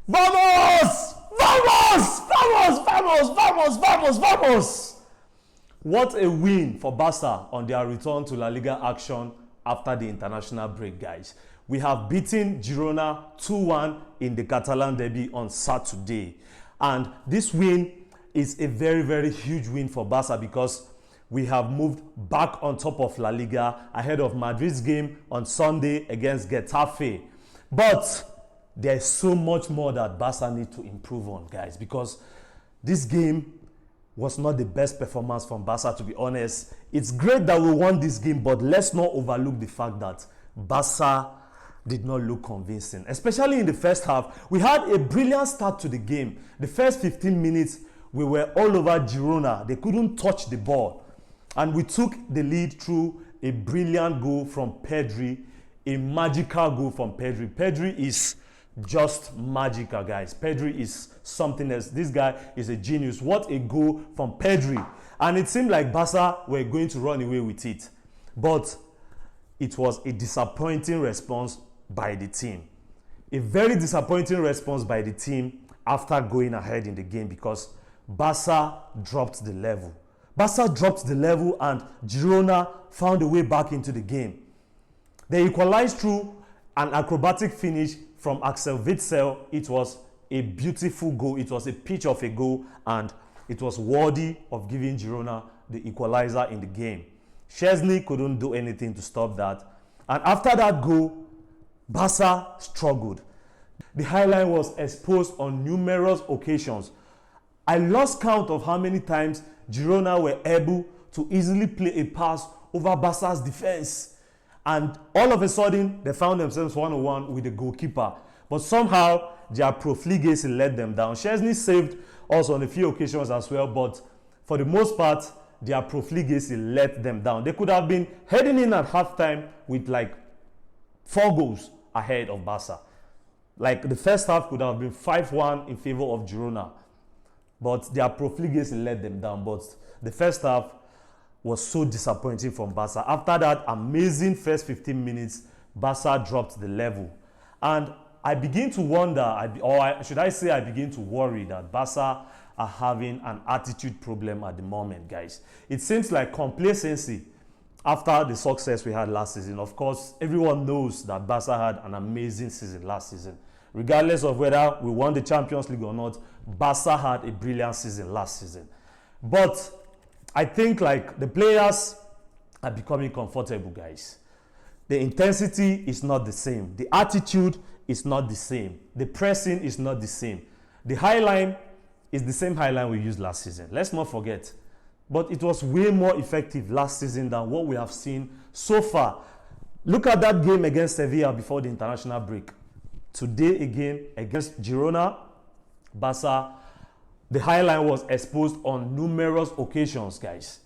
Vamos! Vamos! Vamos! Vamos! Vamos! Vamos! Vamos! What a win for Barça on their return to La Liga action after the international break, guys. We have beaten Girona 2-1 in the Catalan Derby on Saturday. And this win is a very, very huge win for Barça because we have moved back on top of La Liga ahead of Madrid's game on Sunday against Getafe. But there's so much more that Barça need to improve on, guys, because this game was not the best performance from Barça, to be honest. It's great that we won this game, but let's not overlook the fact that Barça did not look convincing, especially in the first half. We had a brilliant start to the game. The first 15 minutes, we were all over Girona. They couldn't touch the ball. And we took the lead through a brilliant goal from Pedri, a magical goal from Pedri. Pedri is just magical, guys. Pedri is something else. This guy is a genius. What a goal from Pedri. And it seemed like Barça were going to run away with it. But it was a disappointing response by the team. A very disappointing response by the team after going ahead in the game because Barça dropped the level. Barça dropped the level and Girona found a way back into the game. They equalized through an acrobatic finish from Axel Witsel. It was a beautiful goal. It was a pitch of a goal and it was worthy of giving Girona the equalizer in the game. Szczęsny couldn't do anything to stop that. And after that goal, Barça struggled. The highline was exposed on numerous occasions. I lost count of how many times Girona were able to easily play a pass over Barça's defense. And all of a sudden, they found themselves 1-on-1 with the goalkeeper. But somehow, their profligacy let them down. Szczęsny saved us on a few occasions as well, but for the most part, their profligacy let them down. They could have been heading in at halftime with like 4 goals ahead of Barça. Like the first half could have been 5-1 in favor of Girona. But their profligacy let them down. But the first half was so disappointing from Barça. After that amazing first 15 minutes, Barça dropped the level. And I begin to wonder, should I say I begin to worry that Barça are having an attitude problem at the moment, guys. It seems like complacency after the success we had last season. Of course, everyone knows that Barça had an amazing season last season. Regardless of whether we won the Champions League or not, Barça had a brilliant season last season. But I think like the players are becoming comfortable, guys. The intensity is not the same. The attitude is not the same. The pressing is not the same. The high line is the same high line we used last season. Let's not forget. But it was way more effective last season than what we have seen so far. Look at that game against Sevilla before the international break. Today again against Girona, Barça, the high line was exposed on numerous occasions, guys.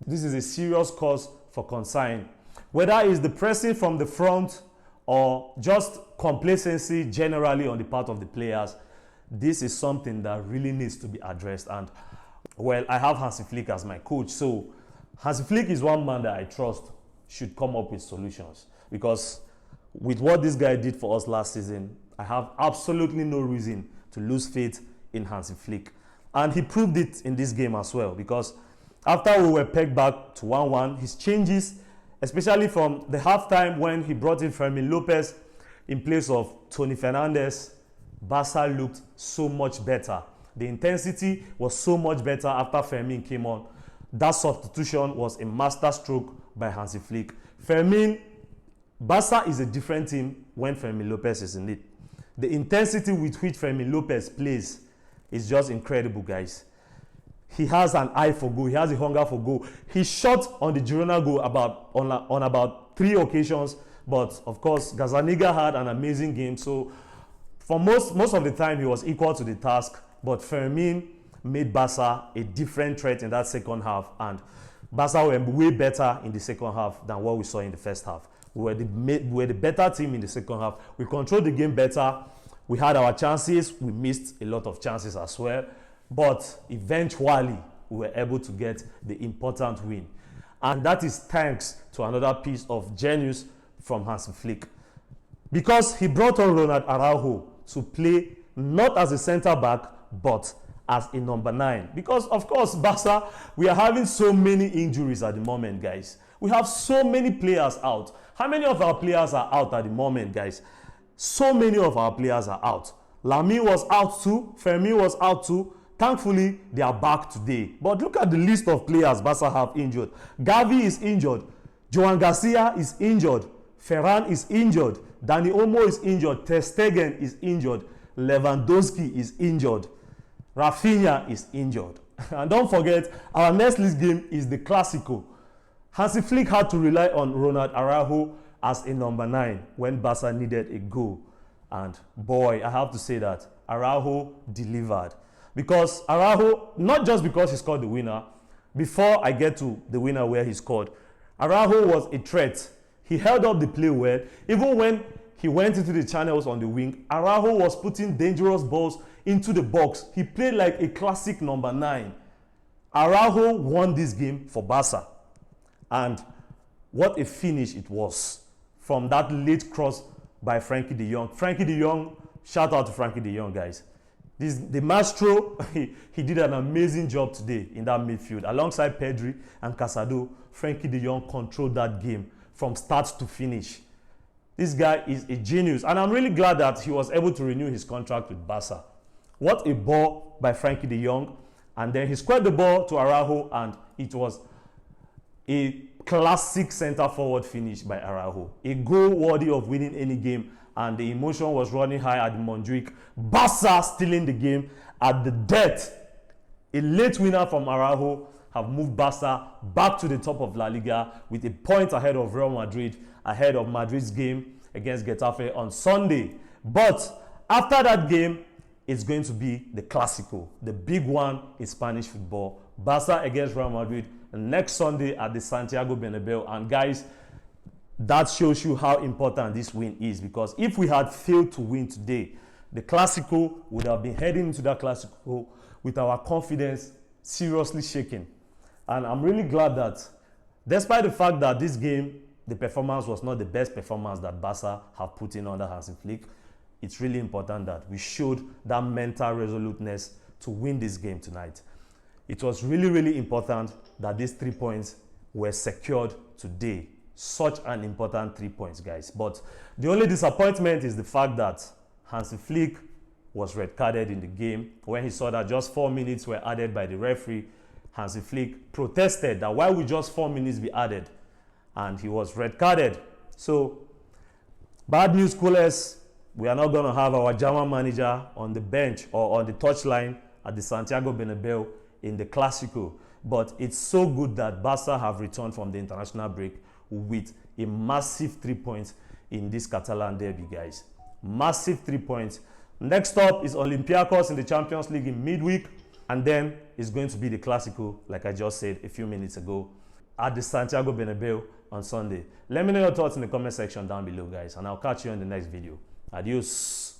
This is a serious cause for concern. Whether it's the pressing from the front or just complacency generally on the part of the players, this is something that really needs to be addressed. And well, I have Hansi Flick as my coach, so Hansi Flick is one man that I trust should come up with solutions, because with what this guy did for us last season, I have absolutely no reason to lose faith in Hansi Flick. And he proved it in this game as well, because after we were pegged back to 1-1, his changes, especially from the halftime when he brought in Fermin Lopez in place of Tony Fernandes, Barça looked so much better. The intensity was so much better after Fermin came on. That substitution was a masterstroke by Hansi Flick. Barça is a different team when Fermin Lopez is in it. The intensity with which Fermin Lopez plays is just incredible, guys. He has an eye for goal. He has a hunger for goal. He shot on the Girona goal on about 3 occasions, but of course, Gazzaniga had an amazing game. So for most of the time, he was equal to the task. But Fermin made Barça a different threat in that second half, and Barça were way better in the second half than what we saw in the first half. We were the better team in the second half. We controlled the game better. We had our chances. We missed a lot of chances as well. But eventually, we were able to get the important win. And that is thanks to another piece of genius from Hansi Flick. Because he brought on Ronald Araujo to play not as a center back, but as a number 9. Because, of course, Barca, we are having so many injuries at the moment, guys. We have so many players out. How many of our players are out at the moment, guys? So many of our players are out. Lamy was out too. Fermin was out too. Thankfully, they are back today. But look at the list of players Barca have injured. Gavi is injured. Joan Garcia is injured. Ferran is injured. Dani Olmo is injured. Ter Stegen is injured. Lewandowski is injured. Rafinha is injured. And don't forget, our next league game is the Clasico. Hansi Flick had to rely on Ronald Araujo as a number 9 when Barca needed a goal. And boy, I have to say that Araujo delivered. Because Araujo, not just because he scored the winner, before I get to the winner where he scored, Araujo was a threat. He held up the play well. Even when he went into the channels on the wing, Araujo was putting dangerous balls into the box. He played like a classic number 9. Araujo won this game for Barca. And what a finish it was from that late cross by Frankie de Jong. Frankie de Jong, shout out to Frankie de Jong, guys. The maestro, he did an amazing job today in that midfield. Alongside Pedri and Casado, Frankie de Jong controlled that game from start to finish. This guy is a genius. And I'm really glad that he was able to renew his contract with Barca. What a ball by Frankie de Jong. And then he squared the ball to Araujo, and it was a classic center-forward finish by Araujo. A goal worthy of winning any game. And the emotion was running high at Montjuic. Barca stealing the game at the death. A late winner from Araujo have moved Barca back to the top of La Liga with a point ahead of Real Madrid, ahead of Madrid's game against Getafe on Sunday. But after that game, it's going to be the Clasico, the big one in Spanish football. Barca against Real Madrid next Sunday at the Santiago Bernabéu. And guys, that shows you how important this win is, because if we had failed to win today, the Clasico would have been heading into that Clasico with our confidence seriously shaken. And I'm really glad that despite the fact that this game, the performance was not the best performance that Barca have put in under Hansi Flick, it's really important that we showed that mental resoluteness to win this game tonight. It was really, really important that these 3 points were secured today. Such an important 3 points, guys. But the only disappointment is the fact that Hansi Flick was red-carded in the game. When he saw that just 4 minutes were added by the referee, Hansi Flick protested that why would just 4 minutes be added? And he was red-carded. So, bad news, coolers. We are not going to have our German manager on the bench or on the touchline at the Santiago Bernabéu in the Clasico. But it's so good that Barca have returned from the international break with a massive 3 points in this Catalan Derby, guys. Massive 3 points. Next up is Olympiacos in the Champions League in midweek. And then it's going to be the Clasico, like I just said a few minutes ago, at the Santiago Bernabéu on Sunday. Let me know your thoughts in the comment section down below, guys. And I'll catch you in the next video. Adios.